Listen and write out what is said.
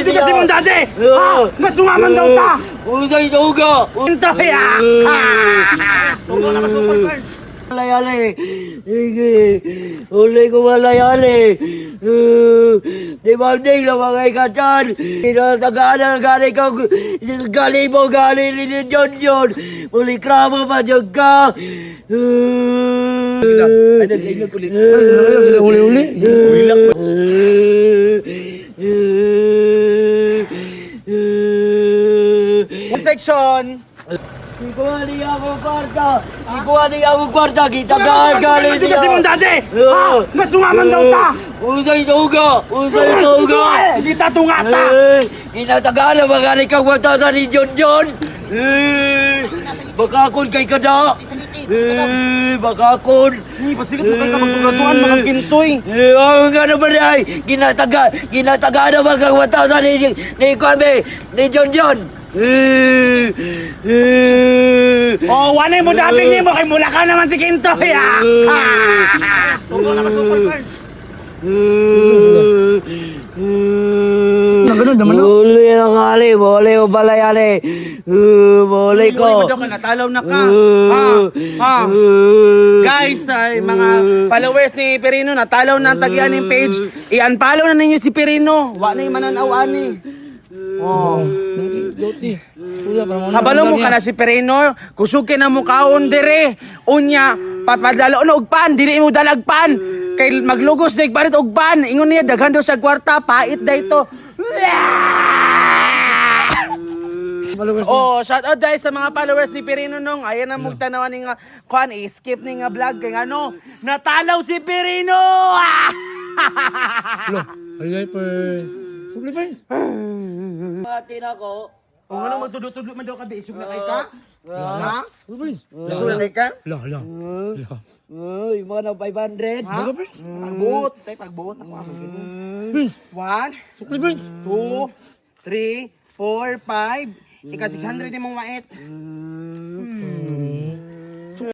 Hindi kasi mong dati! Ha? Matungaman daw ta! Usay tuga! Ito ya! Tuga na masupal, Carl! Malayali! Sige! Uli ko malayali! Di ba hindi lang mga ikatan? Tinatagaan ang gali ko! Gali mo gali ni John John! Uli kramo pa dyan ka! Ay, nag-ingat ulit. Uli-uli? Section! Ikuha niya ako kwarta! Ikuha niya ako kwarta! Kita gali Hindi niya! kasi mong dati! Ha? Matungaman daw ta! Usay tuga! Usay tuga! Hindi ta tunga ta! Inatagaan ang mga nikawata sa ni John John! Bakakon kay kada! Bakakon! Pasigat mo kayo kapagpagatuan, mga gintoy! Ang ano ba niya? Ginatagaan ang mga kawata sa ni Kwame! Ni John John! Oh, wanay mo daping niyo mo kay mula ka naman si Kinto ya. Tugo na masupal, Carl. Ganun naman no? Uli ang ali, bole o balayali. Bole ko. Uli mo daw ka, natalaw na ka. Ha? Guys, ay, mga followers ni Perino, natalaw na ang tagian ng page. I-unfollow na ninyo si Perino. Wa na yung mananawan eh. Oh. Kabalo mo ka na si Perino, kusukin na mo kaon dire. Unya, papadalo na og pan, dili mo dalag pan. Kay maglugos sig parit og pan. Ingon niya daghan daw sa kwarta, pait dayto. Oh, shout out guys sa mga followers ni Perino nung. Ayan ang mugtanawan ni nga kuan, skip ni nga vlog kay ano, natalaw si Perino. Ay, first. Supli first. Matin ako. Kung ano magtudlo-tudlo man daw ka, isog na kay ka. Ha? Supli first. Isog na kay ka? La. Uy, mga nang 500. Ha? Pagbuot, tay pagbuot ako ang ganyan. First. 1, Supli first. 2, 3, 4, 5. Ika 600 ni mong mait.